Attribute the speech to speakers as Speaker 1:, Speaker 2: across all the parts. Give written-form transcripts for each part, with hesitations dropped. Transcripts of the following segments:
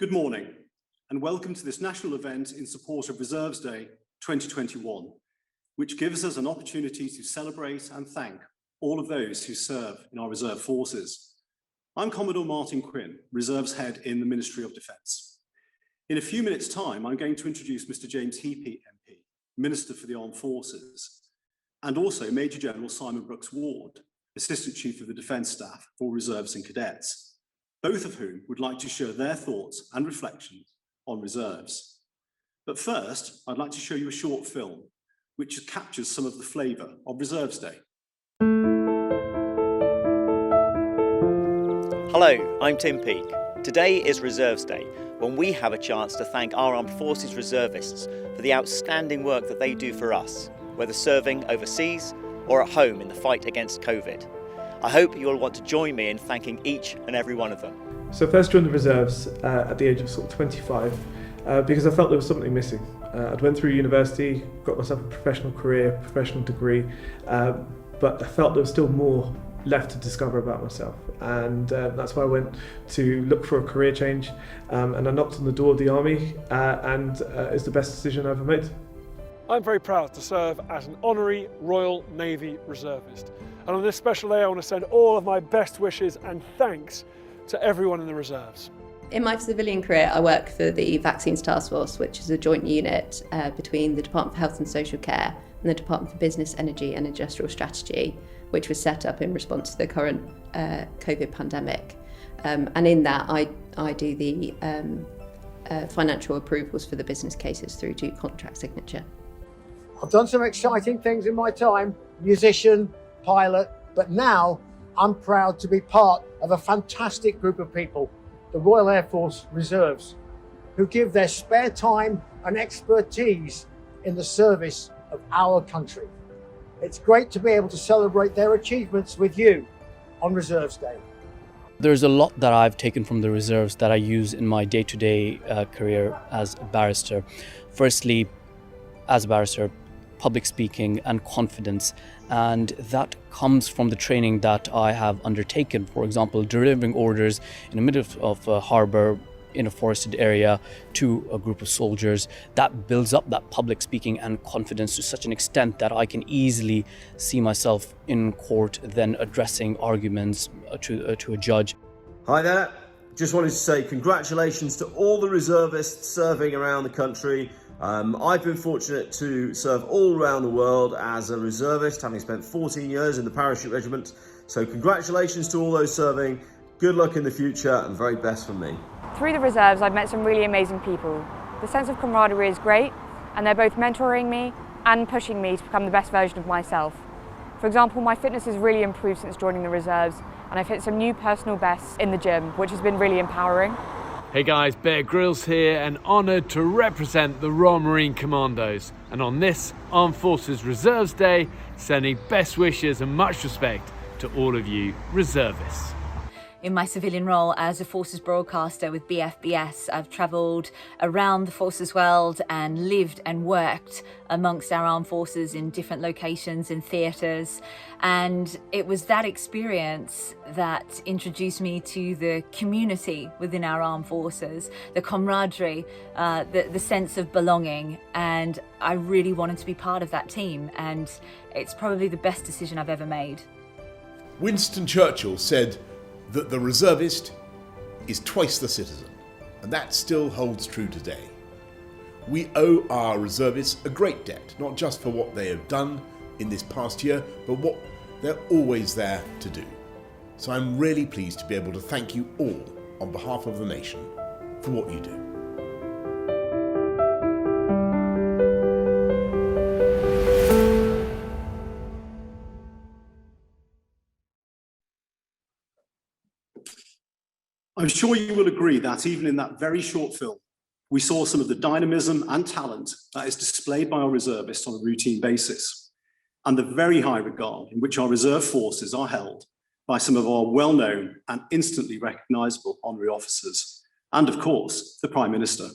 Speaker 1: Good morning and welcome to this national event in support of Reserves Day 2021, which gives us an opportunity to celebrate and thank all of those who serve in our reserve forces. I'm Commodore Martin Quinn, Reserves Head in the Ministry of Defence. In a few minutes' time, I'm going to introduce Mr. James Heapy MP, Minister for the Armed Forces, and also Major General Simon Brooks-Ward, Assistant Chief of the Defence Staff for Reserves and Cadets, both of whom would like to share their thoughts and reflections on reserves. But first, I'd like to show you a short film which captures some of the flavour of Reserves Day.
Speaker 2: Hello, I'm Tim Peake. Today is Reserves Day, when we have a chance to thank our Armed Forces reservists for the outstanding work that they do for us, whether serving overseas or at home in the fight against COVID. I hope you'll want to join me in thanking each and every one of them.
Speaker 3: So I first joined the reserves at the age of 25 because I felt there was something missing. I'd went through university, got myself a professional career, professional degree, but I felt there was still more left to discover about myself, and that's why I went to look for a career change, and I knocked on the door of the army, and it's the best decision I ever made.
Speaker 4: I'm very proud to serve as an honorary Royal Navy reservist, and on this special day I want to send all of my best wishes and thanks to everyone in the reserves.
Speaker 5: In my civilian career, I work for the Vaccines Task Force, which is a joint unit between the Department for Health and Social Care and the Department for Business, Energy and Industrial Strategy, which was set up in response to the current COVID pandemic. And in that, I do the financial approvals for the business cases through to contract signature.
Speaker 6: I've done some exciting things in my time, musician, pilot, but now I'm proud to be part of a fantastic group of people, the Royal Air Force Reserves, who give their spare time and expertise in the service of our country. It's great to be able to celebrate their achievements with you on Reserves Day.
Speaker 7: There's a lot that I've taken from the reserves that I use in my day-to-day career as a barrister. Firstly, as a barrister, public speaking and confidence, and that comes from the training that I have undertaken. For example, delivering orders in the middle of a harbour in a forested area to a group of soldiers. That builds up that public speaking and confidence to such an extent that I can easily see myself in court then addressing arguments to a judge.
Speaker 8: Hi there, just wanted to say congratulations to all the reservists serving around the country. I've been fortunate to serve all around the world as a reservist, having spent 14 years in the Parachute Regiment. So congratulations to all those serving. Good luck in the future and very best from me.
Speaker 9: Through the reserves, I've met some really amazing people. The sense of camaraderie is great, and they're both mentoring me and pushing me to become the best version of myself. For example, my fitness has really improved since joining the reserves, and I've hit some new personal bests in the gym, which has been really empowering.
Speaker 10: Hey guys, Bear Grylls here, and honoured to represent the Royal Marine Commandos. And on this Armed Forces Reserves Day, sending best wishes and much respect to all of you reservists.
Speaker 11: In my civilian role as a Forces broadcaster with BFBS, I've travelled around the Forces world and lived and worked amongst our armed forces in different locations and theatres. And it was that experience that introduced me to the community within our armed forces, the camaraderie, the sense of belonging. And I really wanted to be part of that team. And it's probably the best decision I've ever made.
Speaker 12: Winston Churchill said that the reservist is twice the citizen, and that still holds true today. We owe our reservists a great debt, not just for what they have done in this past year, but what they're always there to do. So I'm really pleased to be able to thank you all on behalf of the nation for what you do.
Speaker 1: I'm sure you will agree that even in that very short film, we saw some of the dynamism and talent that is displayed by our reservists on a routine basis, and the very high regard in which our reserve forces are held by some of our well-known and instantly recognisable honorary officers, and of course, the Prime Minister.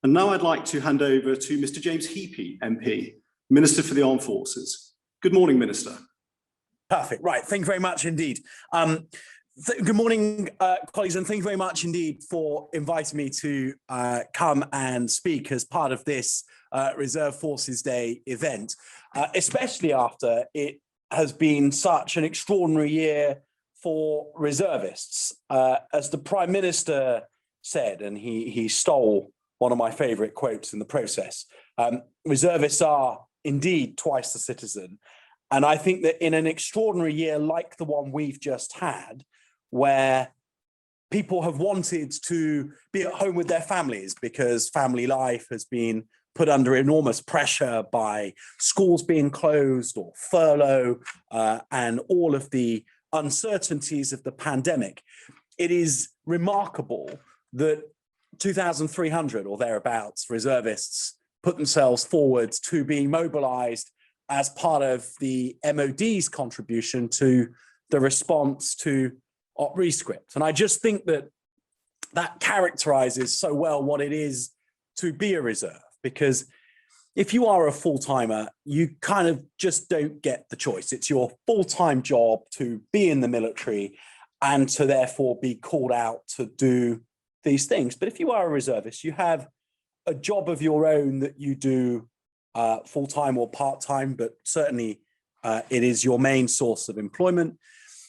Speaker 1: And now I'd like to hand over to Mr. James Heapy, MP, Minister for the Armed Forces. Good morning, Minister.
Speaker 13: Perfect. Right. Thank you very much indeed. Good morning, colleagues, and thank you very much indeed for inviting me to come and speak as part of this Reserve Forces Day event, especially after it has been such an extraordinary year for reservists. As the Prime Minister said, and he stole one of my favourite quotes in the process, reservists are indeed twice the citizen. And I think that in an extraordinary year like the one we've just had, where people have wanted to be at home with their families because family life has been put under enormous pressure by schools being closed or furlough and all of the uncertainties of the pandemic. It is remarkable that 2,300 or thereabouts reservists put themselves forward to be mobilised as part of the MOD's contribution to the response to Op Rescript. And I just think that that characterises so well what it is to be a reserve, because if you are a full-timer, you kind of just don't get the choice. It's your full-time job to be in the military and to therefore be called out to do these things. But if you are a reservist, you have a job of your own that you do full-time or part-time, but certainly it is your main source of employment.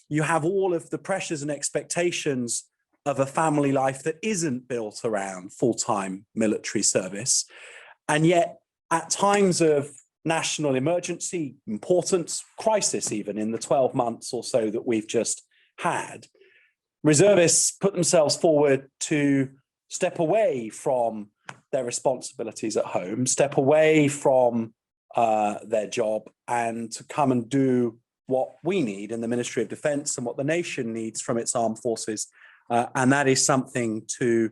Speaker 13: You have all of the pressures and expectations of a family life that isn't built around full-time military service. And yet, at times of national emergency, importance, crisis even, in the 12 months or so that we've just had, reservists put themselves forward to step away from their responsibilities at home, step away from their job, and to come and do what we need in the Ministry of Defence and what the nation needs from its armed forces. And that is something to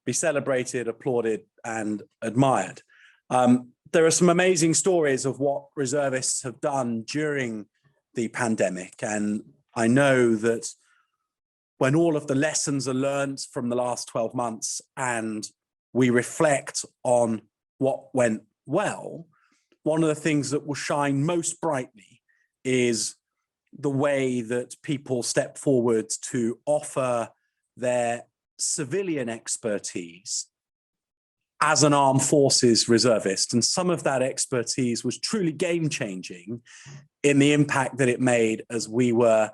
Speaker 13: be celebrated, applauded, and admired. There are some amazing stories of what reservists have done during the pandemic. And I know that when all of the lessons are learned from the last 12 months and we reflect on what went well, one of the things that will shine most brightly is the way that people step forward to offer their civilian expertise as an armed forces reservist. And some of that expertise was truly game-changing in the impact that it made as we were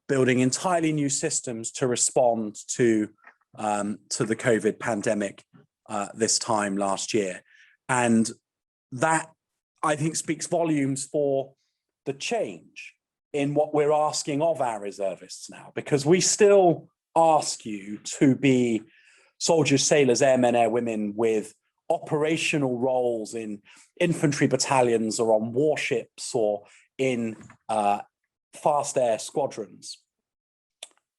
Speaker 13: building entirely new systems to respond to the COVID pandemic this time last year. And that, I think, speaks volumes for the change in what we're asking of our reservists now, because we still ask you to be soldiers, sailors, airmen, airwomen with operational roles in infantry battalions or on warships or in fast air squadrons.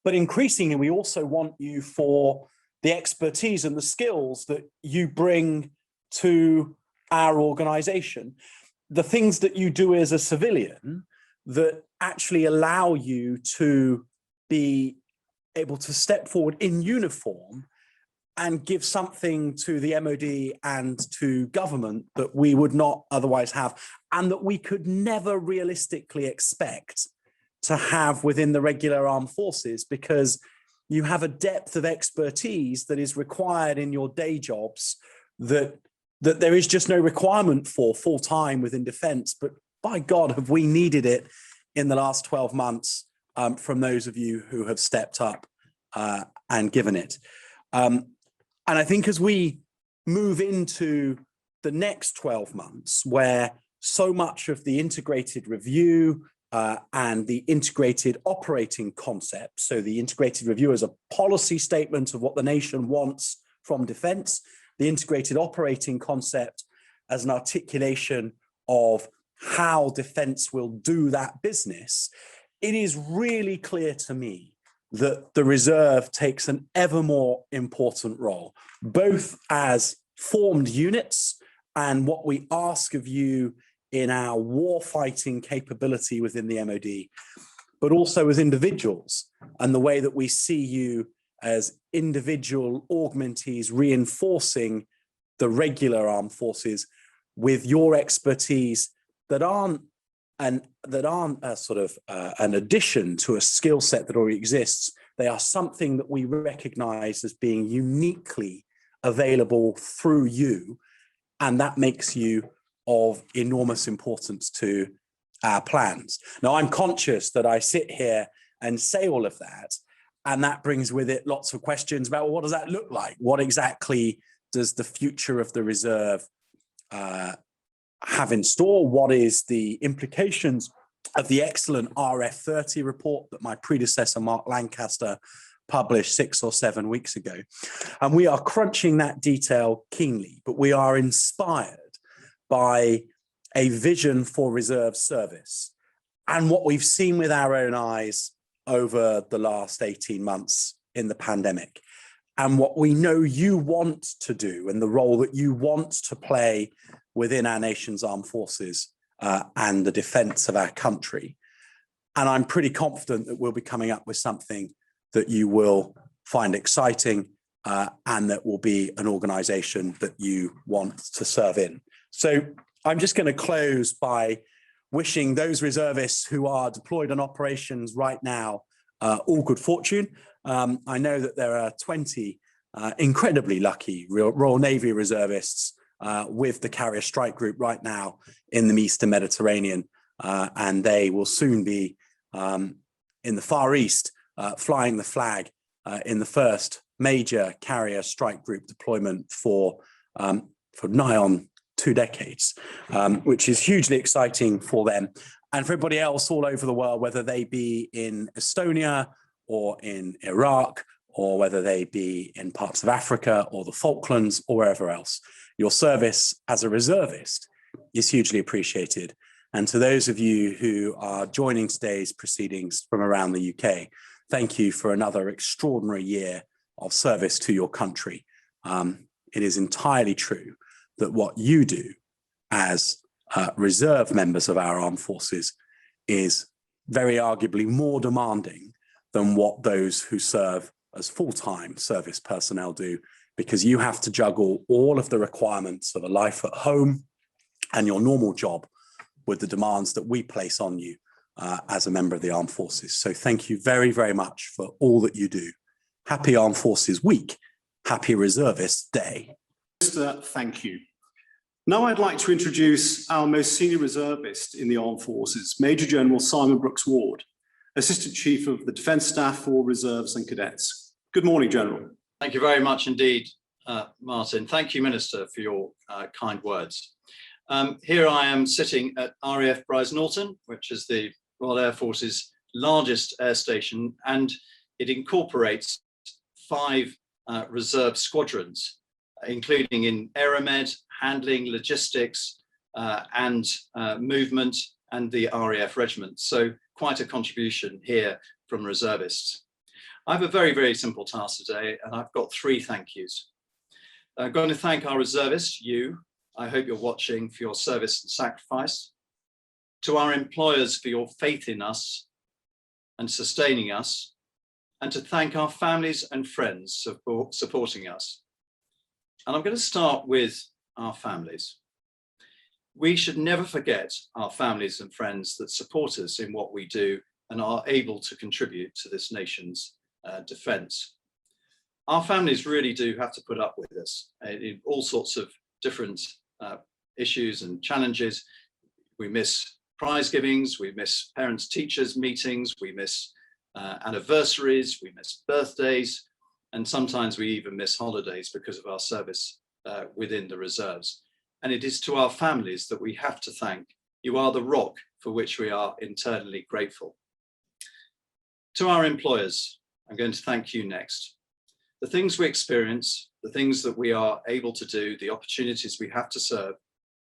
Speaker 13: But increasingly, we also want you for the expertise and the skills that you bring to our organisation. The things that you do as a civilian that actually allow you to be able to step forward in uniform and give something to the MOD and to government that we would not otherwise have, and that we could never realistically expect to have within the regular armed forces, because you have a depth of expertise that is required in your day jobs that there is just no requirement for full-time within defence. But by God, have we needed it in the last 12 months from those of you who have stepped up and given it. And I think as we move into the next 12 months, where so much of the integrated review and the integrated operating concept, so the integrated review as a policy statement of what the nation wants from defence, the integrated operating concept as an articulation of how defence will do that business, it is really clear to me that the reserve takes an ever more important role, both as formed units and what we ask of you in our war-fighting capability within the MOD, but also as individuals and the way that we see you as individual augmentees reinforcing the regular armed forces with your expertise that aren't and that aren't a sort of an addition to a skill set that already exists. They are something that we recognize as being uniquely available through you, and that makes you of enormous importance to our plans. Now, I'm conscious that I sit here and say all of that, and that brings with it lots of questions about, well, what does that look like? What exactly does the future of the reserve have in store? What is the implications of the excellent RF30 report that my predecessor, Mark Lancaster, published 6 or 7 weeks ago? And we are crunching that detail keenly, but we are inspired by a vision for reserve service and what we've seen with our own eyes over the last 18 months in the pandemic, and what we know you want to do and the role that you want to play within our nation's armed forces and the defense of our country. And I'm pretty confident that we'll be coming up with something that you will find exciting and that will be an organization that you want to serve in. So I'm just going to close by wishing those reservists who are deployed on operations right now all good fortune. I know that there are 20 incredibly lucky Royal Navy reservists with the Carrier Strike Group right now in the Eastern Mediterranean, and they will soon be in the Far East flying the flag in the first major Carrier Strike Group deployment for nigh on 2 decades, which is hugely exciting for them and for everybody else all over the world, whether they be in Estonia or in Iraq, or whether they be in parts of Africa or the Falklands or wherever else. Your service as a reservist is hugely appreciated. And to those of you who are joining today's proceedings from around the UK, thank you for another extraordinary year of service to your country. It is entirely true that what you do as reserve members of our armed forces is very arguably more demanding than what those who serve as full-time service personnel do, because you have to juggle all of the requirements of a life at home and your normal job with the demands that we place on you as a member of the armed forces. So thank you very, very much for all that you do. Happy Armed Forces Week. Happy Reservists Day.
Speaker 1: Thank you. Now I'd like to introduce our most senior reservist in the armed forces, Major General Simon Brooks-Ward, Assistant Chief of the Defence Staff for Reserves and Cadets. Good morning, General.
Speaker 14: Thank you very much indeed, Martin. Thank you, Minister, for your kind words. Here I am sitting at RAF Brize Norton, which is the Royal Air Force's largest air station, and it incorporates 5 reserve squadrons, including in aeromed, handling, logistics, and movement, and the RAF regiment. So quite a contribution here from reservists. I have a very, very simple task today, and I've got 3 thank yous. I'm going to thank our reservists, you. I hope you're watching, for your service and sacrifice. To our employers for your faith in us and sustaining us. And to thank our families and friends for supporting us. And I'm going to start with our families. We should never forget our families and friends that support us in what we do and are able to contribute to this nation's defence. Our families really do have to put up with us in all sorts of different issues and challenges. We miss prize givings, we miss parents-teachers meetings, we miss anniversaries, we miss birthdays, and sometimes we even miss holidays because of our service within the reserves. And it is to our families that we have to thank. You are the rock for which we are internally grateful. To our employers, I'm going to thank you next. The things we experience, the things that we are able to do, the opportunities we have to serve,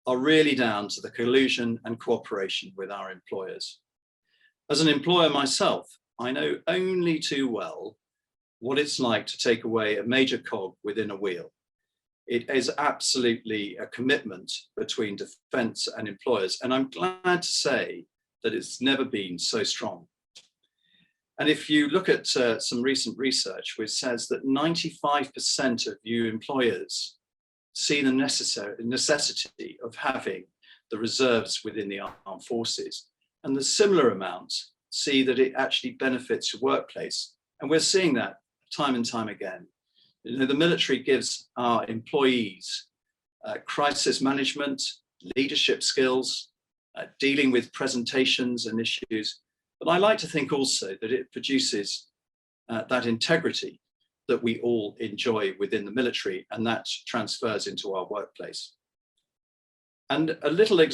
Speaker 14: are really down to the collusion and cooperation with our employers. As an employer myself, I know only too well what it's like to take away a major cog within a wheel. It is absolutely a commitment between defence and employers, and I'm glad to say that it's never been so strong. And if you look at some recent research, which says that 95% of you employers see the necessity of having the reserves within the armed forces, and the similar amount see that it actually benefits your workplace. And we're seeing that time and time again. You know, the military gives our employees crisis management, leadership skills, dealing with presentations and issues. But I like to think also that it produces that integrity that we all enjoy within the military, and that transfers into our workplace. And a little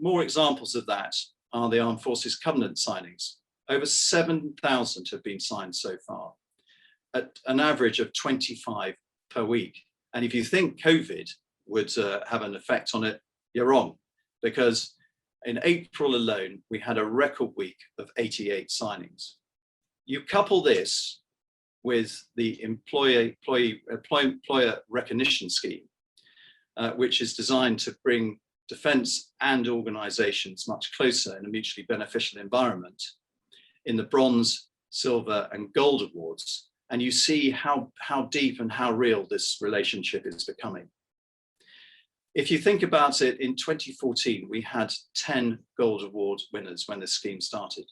Speaker 14: more examples of that are the Armed Forces Covenant signings. Over 7,000 have been signed so far, at an average of 25 per week. And if you think COVID would have an effect on it, you're wrong, because in April alone, we had a record week of 88 signings. You couple this with the employer recognition scheme, which is designed to bring defence and organisations much closer in a mutually beneficial environment in the bronze, silver and gold awards. And you see how deep and how real this relationship is becoming. If you think about it, in 2014, we had 10 gold award winners when this scheme started.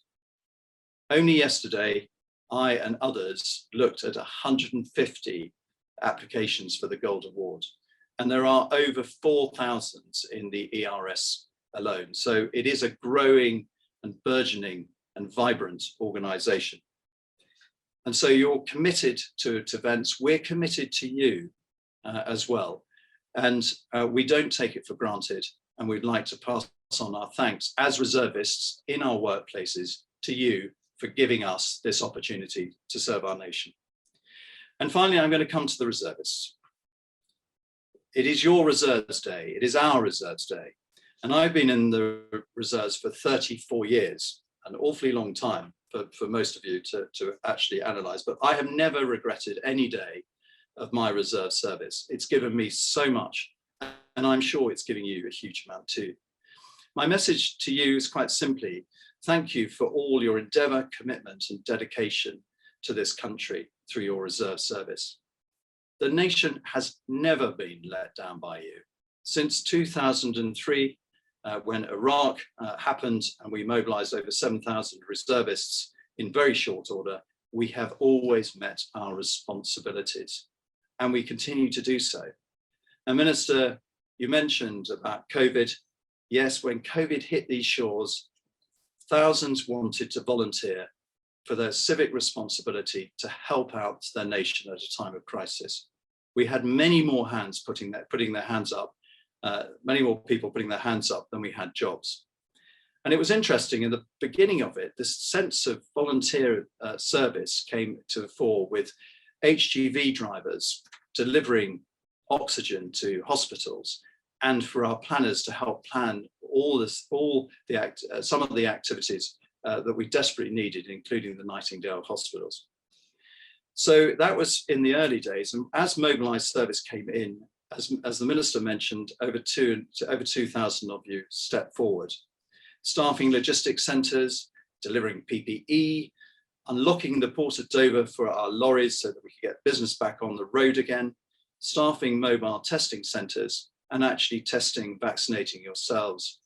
Speaker 14: Only yesterday, I and others looked at 150 applications for the gold award. And there are over 4,000 in the ERS alone. So it is a growing and burgeoning and vibrant organisation. And so you're committed to events. We're committed to you as well. And we don't take it for granted. And we'd like to pass on our thanks as reservists in our workplaces to you for giving us this opportunity to serve our nation. And finally, I'm going to come to the reservists. It is your Reserves Day. It is our Reserves Day. And I've been in the reserves for 34 years, an awfully long time for most of you to actually analyse, but I have never regretted any day of my reserve service. It's given me so much, and I'm sure it's giving you a huge amount too. My message to you is quite simply, thank you for all your endeavour, commitment and dedication to this country through your reserve service. The nation has never been let down by you. Since 2003, when Iraq happened and we mobilised over 7,000 reservists in very short order, we have always met our responsibilities, and we continue to do so. And Minister, you mentioned about COVID. Yes, when COVID hit these shores, thousands wanted to volunteer for their civic responsibility to help out their nation at a time of crisis. We had many more hands putting their hands up, many more people putting their hands up than we had jobs. And it was interesting in the beginning of it, this sense of volunteer service came to the fore with HGV drivers delivering oxygen to hospitals, and for our planners to help plan some of the activities that we desperately needed, including the Nightingale hospitals. So that was in the early days, and as mobilised service came in, as the Minister mentioned, over 2,000 of you stepped forward, staffing logistics centres, delivering PPE, unlocking the port of Dover for our lorries so that we could get business back on the road again, staffing mobile testing centres, and actually testing, vaccinating yourselves.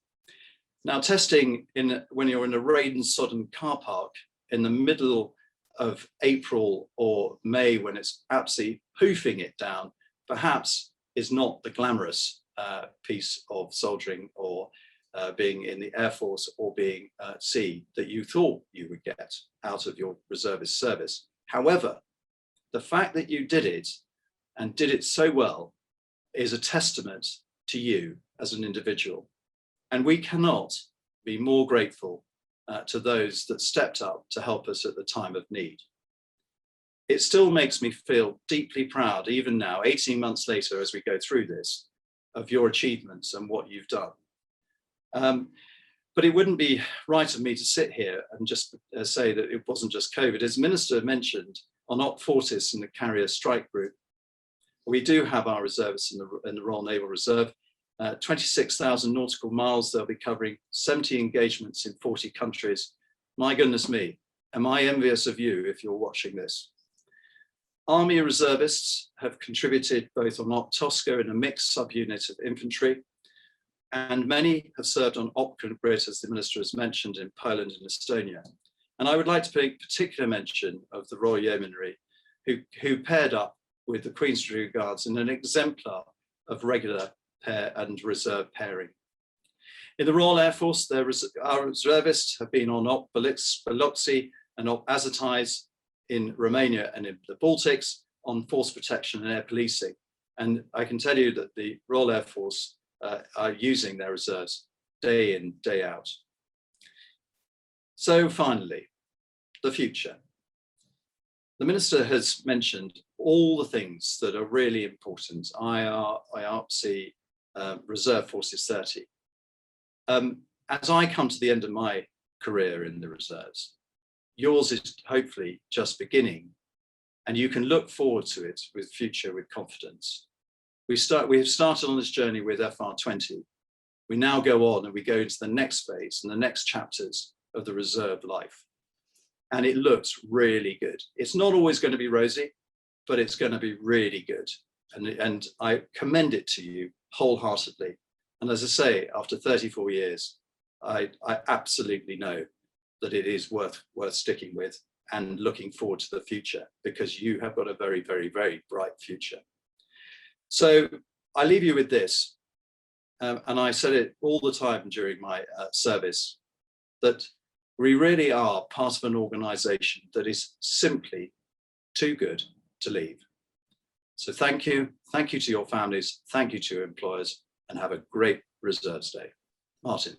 Speaker 14: Now, testing when you're in a rain-sodden car park in the middle of April or May, when it's absolutely hoofing it down, perhaps is not the glamorous piece of soldiering or being in the Air Force or being at sea that you thought you would get out of your reservist service. However, the fact that you did it and did it so well is a testament to you as an individual. And we cannot be more grateful to those that stepped up to help us at the time of need. It still makes me feel deeply proud, even now, 18 months later, as we go through this, of your achievements and what you've done. But it wouldn't be right of me to sit here and just say that it wasn't just COVID. As Minister mentioned, on Op Fortis and the Carrier Strike Group, we do have our reservists in the Royal Naval Reserve, 26,000 nautical miles they'll be covering, 70 engagements in 40 countries. My goodness me, am I envious of you if you're watching this. Army reservists have contributed both on Op Tosca in a mixed subunit of infantry, and many have served on option grid, as the Minister has mentioned, in Poland and Estonia. And I would like to make particular mention of the Royal Yeomanry, who paired up with the Queen's Dragoon Guards in an exemplar of regular pair and reserve pairing. In the Royal Air Force, our reservists have been on Op Biloxi and Op Azoties in Romania and in the Baltics on force protection and air policing. And I can tell you that the Royal Air Force are using their reserves day in, day out. So finally, the future. The Minister has mentioned all the things that are really important. IR, IARPC, Reserve Forces 30. As I come to the end of my career in the reserves, yours is hopefully just beginning, and you can look forward to it with future with confidence. We have started on this journey with FR20. We now go on and we go into the next phase and the next chapters of the reserve life. And it looks really good. It's not always going to be rosy, but it's going to be really good. And I commend it to you wholeheartedly. And as I say, after 34 years, I absolutely know that it is worth sticking with and looking forward to the future, because you have got a very, very, very bright future. So I leave you with this, and I said it all the time during my service, that we really are part of an organisation that is simply too good to leave. So thank you to your families, thank you to your employers, and have a great Reserves Day. Martin.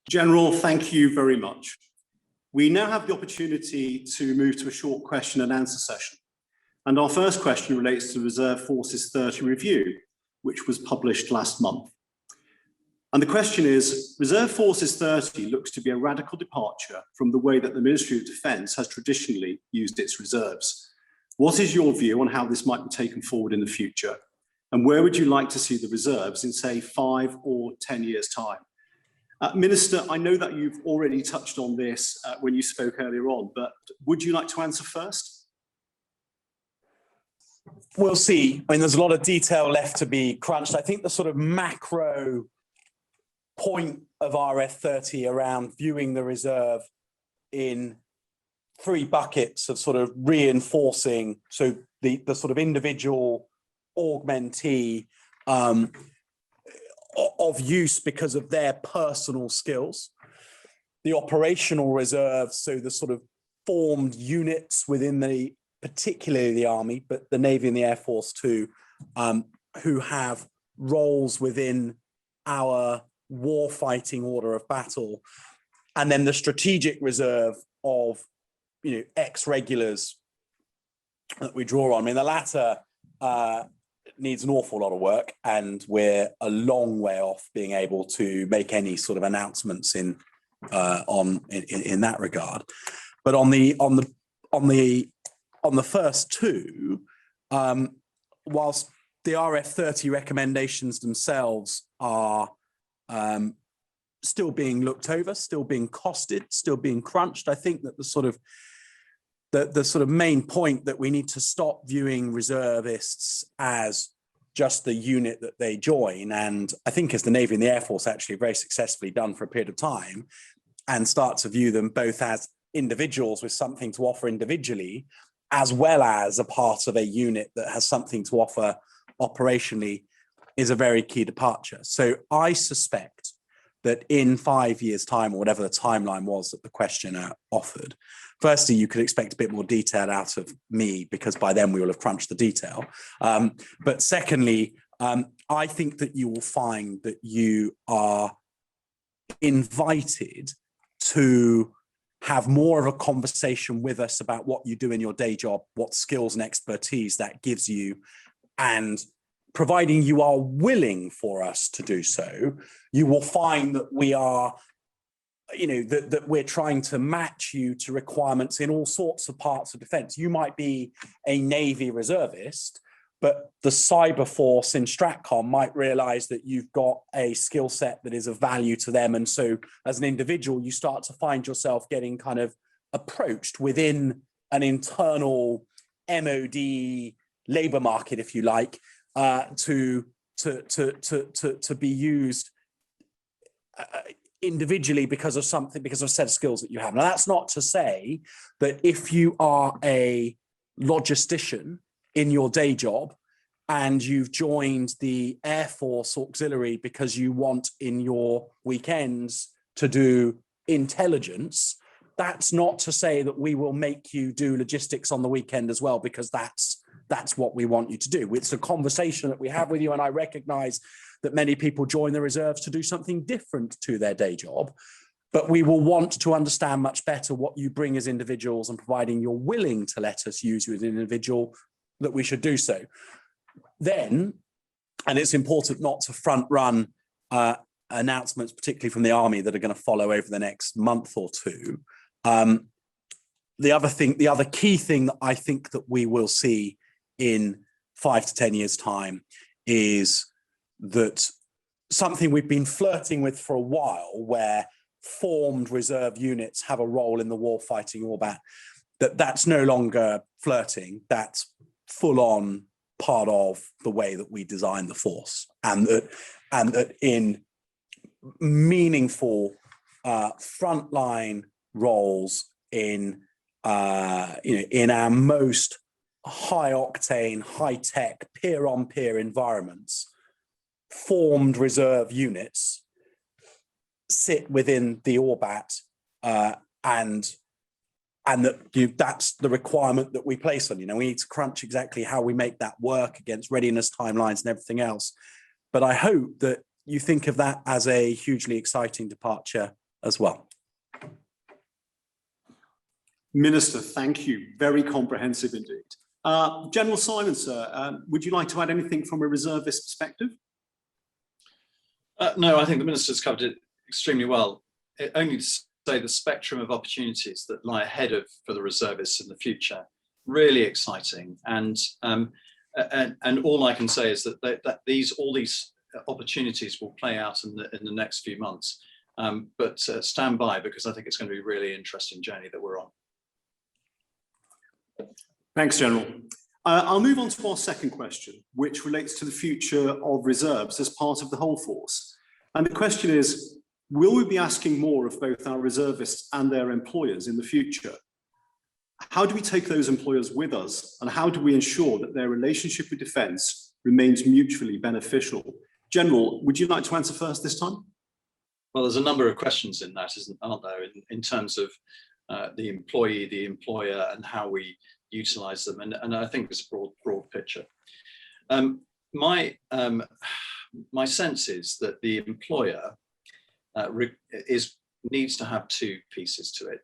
Speaker 1: General, thank you very much. We now have the opportunity to move to a short question and answer session. And our first question relates to the Reserve Forces 30 review, which was published last month. And the question is, Reserve Forces 30 looks to be a radical departure from the way that the Ministry of Defence has traditionally used its reserves. What is your view on how this might be taken forward in the future? And where would you like to see the reserves in, say, 5 or 10 years' time? Minister, I know that you've already touched on this when you spoke earlier on, but would you like to answer first?
Speaker 13: We'll see. I mean, there's a lot of detail left to be crunched. I think the sort of macro point of RF30 around viewing the reserve in 3 buckets of sort of reinforcing, so the sort of individual augmentee of use because of their personal skills, the operational reserve, so the sort of formed units within the, particularly the Army, but the Navy and the Air Force too, who have roles within our war-fighting order of battle, and then the strategic reserve of, you know, ex-regulars that we draw on. I mean, the latter needs an awful lot of work, and we're a long way off being able to make any sort of announcements in that regard. But on the first two, whilst the RF30 recommendations themselves are still being looked over, still being costed, still being crunched, I think that the sort of main point that we need to stop viewing reservists as just the unit that they join, and I think as the Navy and the Air Force actually very successfully done for a period of time, and start to view them both as individuals with something to offer individually, as well as a part of a unit that has something to offer operationally, is a very key departure. So I suspect that in 5 years' time, or whatever the timeline was that the questioner offered, firstly, you could expect a bit more detail out of me, because by then we will have crunched the detail. But secondly, I think that you will find that you are invited to have more of a conversation with us about what you do in your day job, what skills and expertise that gives you, and providing you are willing for us to do so, you will find that we are, you know, that we're trying to match you to requirements in all sorts of parts of defence. You might be a Navy reservist, but the cyber force in Stratcom might realise that you've got a skill set that is of value to them. And so as an individual, you start to find yourself getting kind of approached within an internal MOD labour market, if you like, to be used individually because of something, because of a set of skills that you have. Now, that's not to say that if you are a logistician in your day job and you've joined the Air Force Auxiliary because you want in your weekends to do intelligence, that's not to say that we will make you do logistics on the weekend as well, because that's what we want you to do. It's a conversation that we have with you, and I recognize that many people join the reserves to do something different to their day job, but we will want to understand much better what you bring as individuals, and providing you're willing to let us use you as an individual, that we should do so. Then, and it's important not to front run announcements, particularly from the Army, that are going to follow over the next month or two. The other key thing that I think that we will see in 5 to 10 years' time is that something we've been flirting with for a while, where formed reserve units have a role in the warfighting orbit, that's no longer flirting, that's full on part of the way that we design the force, and that in meaningful frontline roles in our most high octane, high tech, peer on peer environments, formed reserve units sit within the orbit, and that's the requirement that we place on. We need to crunch exactly how we make that work against readiness timelines and everything else. But I hope that you think of that as a hugely exciting departure as well.
Speaker 1: Minister, thank you. Very comprehensive indeed. General Simon, sir, would you like to add anything from a reservist perspective?
Speaker 14: No, I think the Minister's covered it extremely well. Only to say the spectrum of opportunities that lie ahead for the reservists in the future, really exciting. And all I can say is that all these opportunities will play out in the next few months. But stand by, because I think it's going to be a really interesting journey that we're on.
Speaker 1: Thanks, General. I'll move on to our second question, which relates to the future of reserves as part of the whole force. And the question is, will we be asking more of both our reservists and their employers in the future? How do we take those employers with us, and how do we ensure that their relationship with Defence remains mutually beneficial? General, would you like to answer first this time?
Speaker 14: Well, there's a number of questions in that, aren't there, in terms of the employee, the employer, and how we utilise them. And I think it's a broad picture. My sense is that the employer needs to have two pieces to it.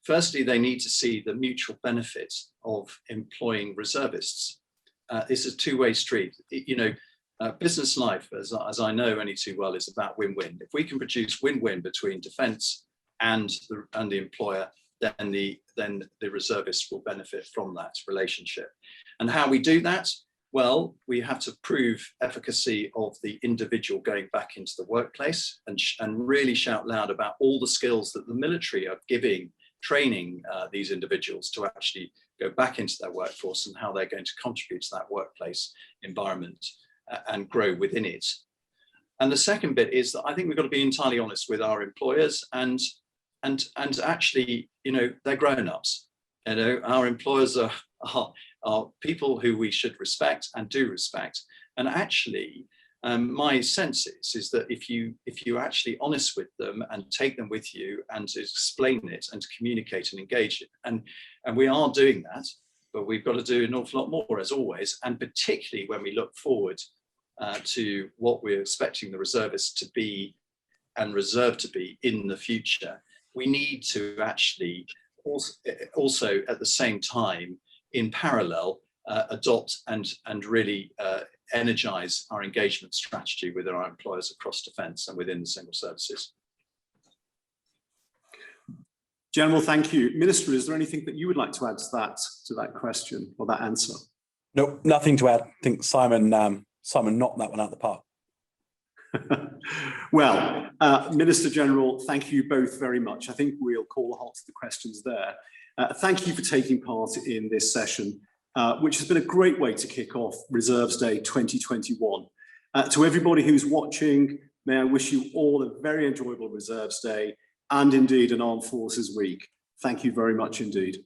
Speaker 14: Firstly, they need to see the mutual benefits of employing reservists. It's a two-way street. Business life, as I know only too well, is about win-win. If we can produce win-win between Defence and the employer, then the reservists will benefit from that relationship. And how we do that? Well, we have to prove efficacy of the individual going back into the workplace, and really shout loud about all the skills that the military are training these individuals to actually go back into their workforce, and how they're going to contribute to that workplace environment and grow within it. And the second bit is that I think we've got to be entirely honest with our employers, and actually, they're grown-ups. Our employers are people who we should respect and do respect. And actually, my sense is that if you're actually honest with them and take them with you and explain it and communicate and engage, and we are doing that, but we've got to do an awful lot more, as always, and particularly when we look forward to what we're expecting the reservists to be and reserve to be in the future. We need to actually also at the same time, in parallel, adopt and really energise our engagement strategy with our employers across Defence and within the single services.
Speaker 1: General, thank you. Minister, is there anything that you would like to add to that question or that answer?
Speaker 13: No, nothing to add. I think Simon knocked that one out of the park.
Speaker 1: Well, Minister General, thank you both very much. I think we'll call a halt to the questions there. Thank you for taking part in this session, which has been a great way to kick off Reserves Day 2021. To everybody who's watching, may I wish you all a very enjoyable Reserves Day and indeed an Armed Forces Week. Thank you very much indeed.